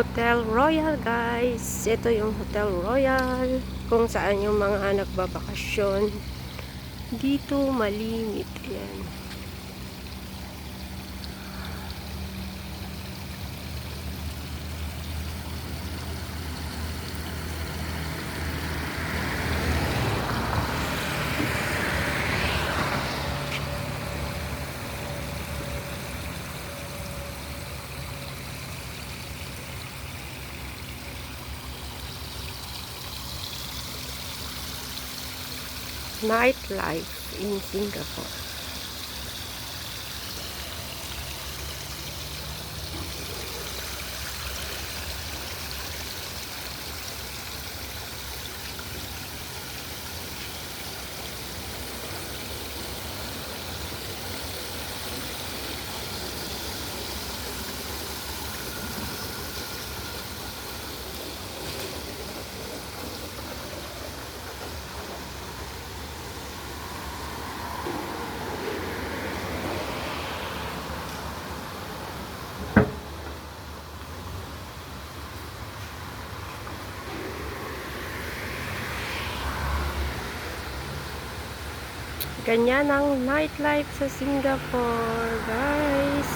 Hotel Royal, guys. Ito yung Hotel Royal kung saan yung mga nagbabakasyon dito malimit. Ayan. Nightlife in Singapore. Ganyan ang nightlife sa Singapore, guys.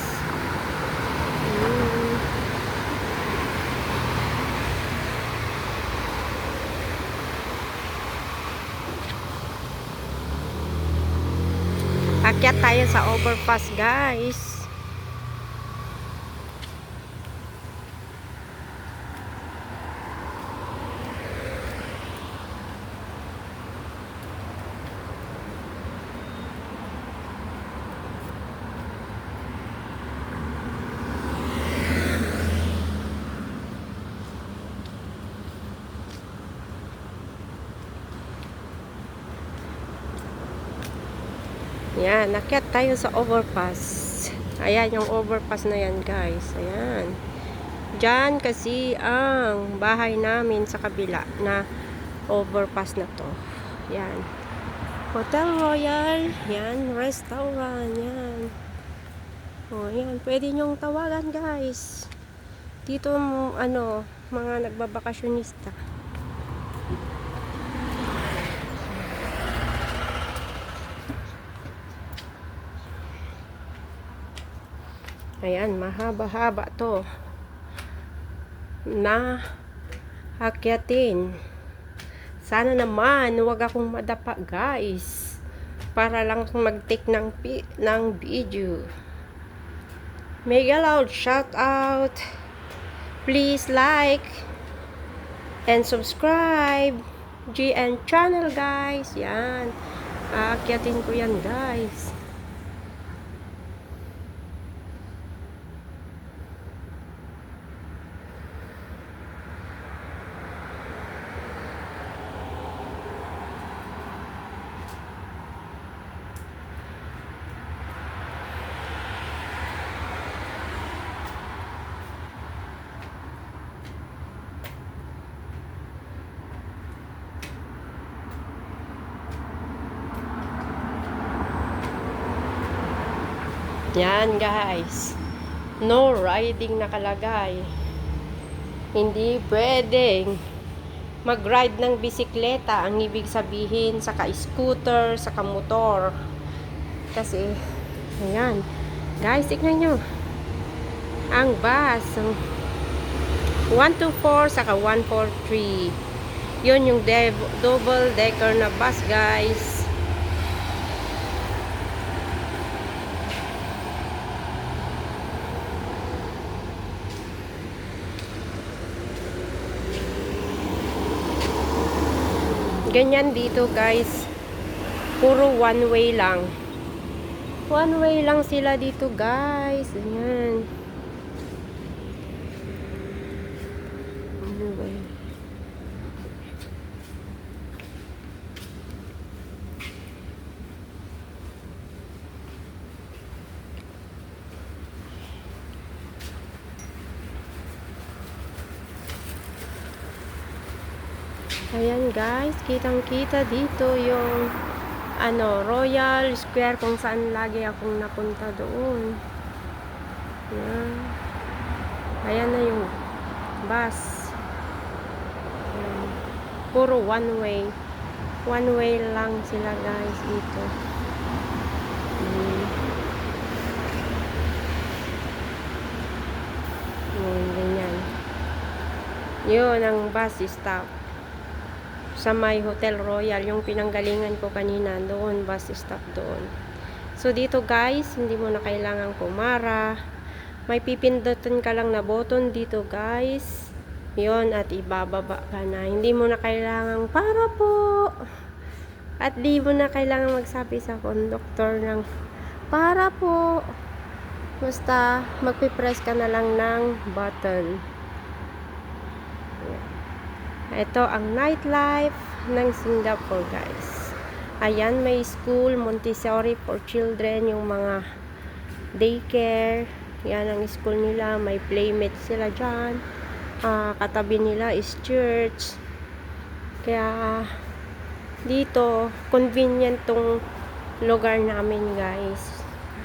Akyat tayo sa overpass, guys. Yan, nakyat tayo sa overpass. Ayan yung overpass na yan, guys. Ayan. Diyan kasi ang bahay namin sa kabila na overpass na to. Yan. Hotel Royal. Yan, restaurant. Yan. O, yan. Pwede nyong tawagan, guys. Dito, mga nagbabakasyonista. Ayan, mahaba-haba to na akyatin. Sana naman huwag akong madapa, guys, para lang mag-take ng video. Mega loud shout out. Please like and subscribe GN channel, guys. Yan, aakyatin ko yan, guys. Yan, guys. No riding nakalagay. Hindi pwedeng mag-ride ng bisikleta. Ang ibig sabihin, saka scooter, saka motor. Kasi, ayan. Guys, tignan nyo. Ang bus. 124, saka 143. Yun yung double decker na bus, guys. Ganyan dito, guys. Puro one way lang. One way lang sila dito, guys. Ayan. One way. Ayan, guys, kitang-kita dito yung Royal Square kung saan lagi akong napunta doon. Ayan. Ayan na yung bus. Yan. Puro one way. One way lang sila guys dito. Ganyan. Yun ang bus stop. Sa may Hotel Royal, yung pinanggalingan ko kanina, doon, bus stop doon. So, dito guys, hindi mo na kailangan kumara. May pipindutin ka lang na button dito guys. Yun, at ibababa ka na. Hindi mo na kailangan para po. At di mo na kailangan magsabi sa conductor ng para po. Basta, magpipress ka na lang ng button. Ito ang nightlife ng Singapore guys. Ayan, may school, Montessori for children, yung mga daycare. Yan ang school nila, may playmate sila dyan. Katabi nila is church. Kaya dito, convenient tong lugar namin guys.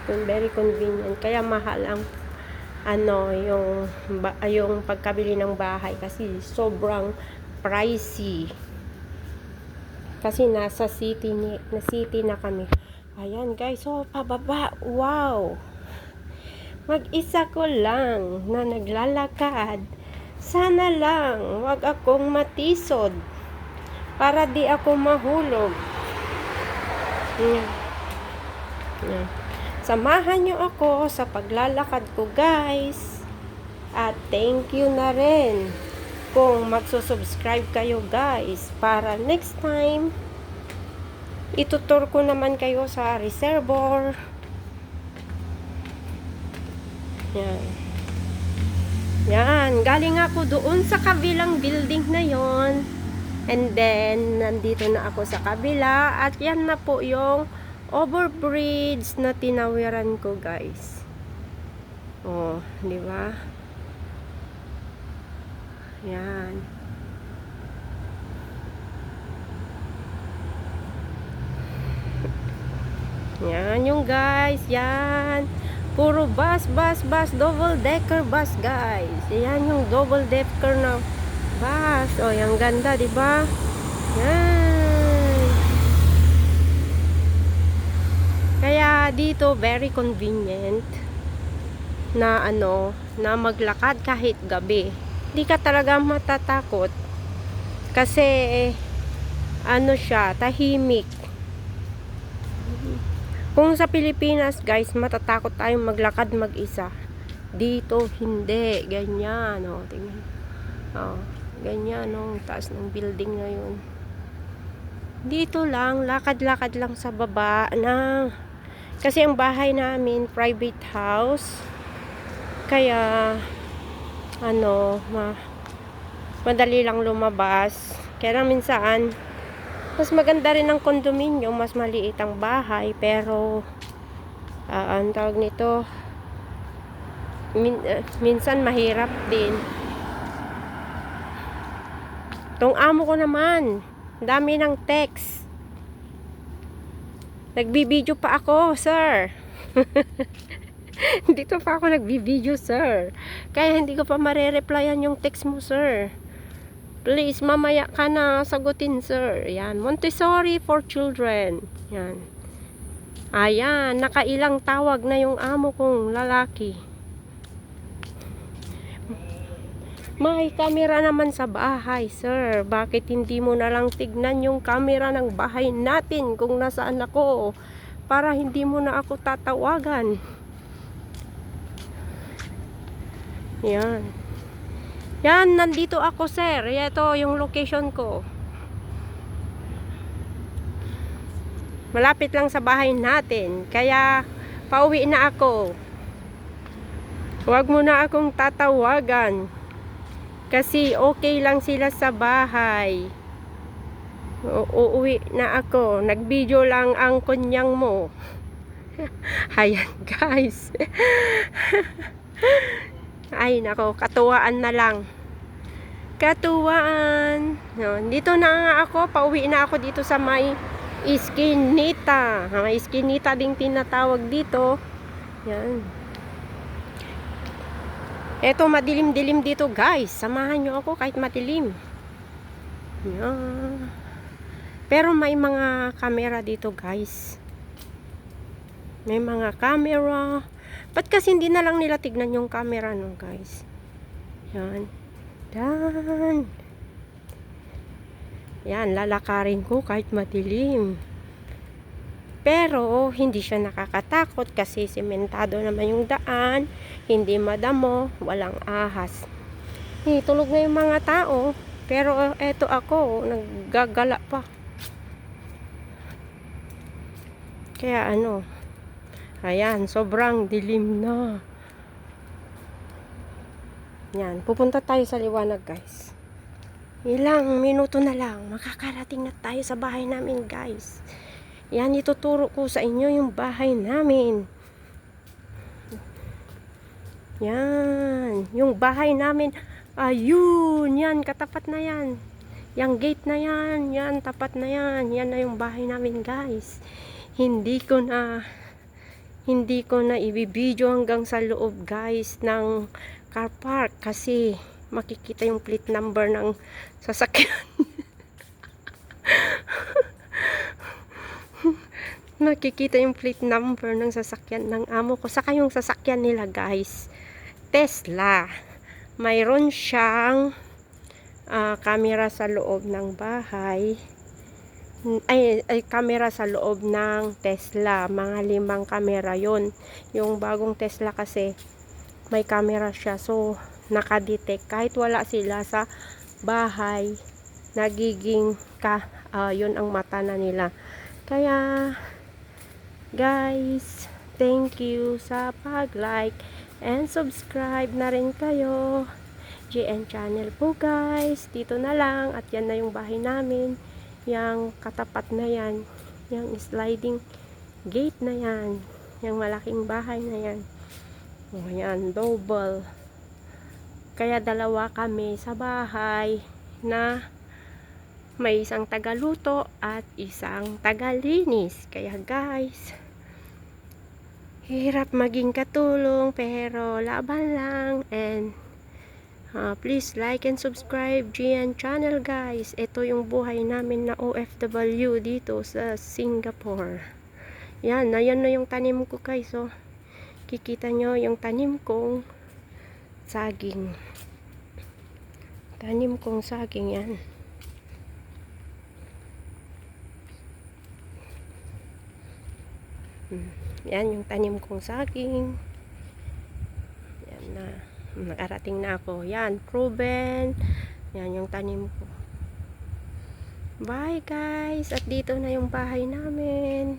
Very convenient. Kaya mahal ang yung pagkabili ng bahay kasi sobrang pricey. Kasi nasa city na kami. Ayan guys, so pababa. Wow! Mag-isa ko lang na naglalakad. Sana lang wag akong matisod para di ako mahulog. Samahan nyo ako sa paglalakad ko guys. At thank you na rin kung magsusubscribe kayo guys, para next time itutur ko naman kayo sa reservoir. Yan, galing ako doon sa kabilang building na yon, and then nandito na ako sa kabila, at yan na po yung overbridge na tinawiran ko guys. Oh, di ba? Yan. Yan yung guys. Yan. Puro bus, double decker bus guys. Yan yung double decker na bus. Oh, yung ganda, di ba? Yan. Kaya dito very convenient na na maglakad kahit gabi. Hindi ka talaga matatakot kasi siya, tahimik. Kung sa Pilipinas guys, matatakot tayong maglakad mag-isa. Dito hindi, ganyan tingnan. Ganyan taas ng building na yun. Dito lang, lakad-lakad lang sa baba na, kasi ang bahay namin private house. Kaya madali lang lumabas. Kaya lang minsan mas maganda rin ang kondominyo, mas maliit ang bahay, pero ang tawag nito, minsan mahirap din. Tong amo ko naman, dami ng text. Nagbibideo pa ako, sir. Dito pa ako nagbibideo, sir. Kaya hindi ko pa mare-replyan yung text mo, sir. Please, mamaya ka na sagutin, sir. Yan, Montessori for children. Yan. Ayan, nakailang tawag na yung amo kong lalaki. May camera naman sa bahay, sir. Bakit hindi mo na lang tignan yung camera ng bahay natin kung nasaan ako? Para hindi mo na ako tatawagan. Yan. Yan, nandito ako, sir. Ito yung location ko. Malapit lang sa bahay natin. Kaya, pauwi na ako. Huwag mo na akong tatawagan. Kasi okay lang sila sa bahay. Uuwi na ako. Nag-video lang ang kunyang mo. Ayan, guys. Ay, nako, katuwaan na lang. Katuwaan. Dito na nga ako, pauwi na ako dito sa may Iskinita. May Iskinita ding tinatawag dito. Yan. Eto, madilim-dilim dito guys. Samahan nyo ako kahit madilim. Yan. Pero may mga camera dito guys. May mga camera. Ba't kasi hindi na lang nila tignan yung camera no guys? Yan. Dan. Yan, lalakarin ko kahit madilim. Pero hindi siya nakakatakot kasi sementado naman yung daan, hindi madamo, walang ahas. Tulog na yung mga tao, pero eto ako, naggagala pa. Kaya ano, ayan, sobrang dilim na. Yan, pupunta tayo sa liwanag guys. Ilang minuto na lang, makakarating na tayo sa bahay namin guys. Yan, ituturo ko sa inyo yung bahay namin. Yan, yung bahay namin. Ayun, yan, katapat na yan. Yung gate na yan, yan, tapat na yan. Yan na yung bahay namin guys. Hindi ko na ibibideo hanggang sa loob guys ng car park kasi makikita yung plate number ng sasakyan. Nakikita yung plate number ng sasakyan ng amo ko. Saka yung sasakyan nila guys, Tesla. Mayroon siyang camera sa loob ng bahay. Ay, camera sa loob ng Tesla. Mga 5 camera yon. Yung bagong Tesla kasi may camera siya. So, nakadetect. Kahit wala sila sa bahay, nagiging yun ang mata na nila. Kaya, guys, thank you sa pag-like and subscribe na rin kayo. GN channel po guys. Dito na lang. At yan na yung bahay namin. Yang katapat na yan. Yang sliding gate na yan. Yang malaking bahay na yan. O yan, double. Kaya 2 kami sa bahay na may isang tagaluto at isang tagalinis. Kaya guys, hirap maging katulong pero laban lang. And please like and subscribe GN channel guys. Ito yung buhay namin na OFW dito sa Singapore. Yan na yung tanim ko guys. So, kikita nyo yung tanim kong saging. Tanim kong saging yan. Yan yung tanim kong saging. Yan na. Nakarating na ako. Yan, proven. Yan yung tanim ko. Bye guys. At dito na yung bahay namin.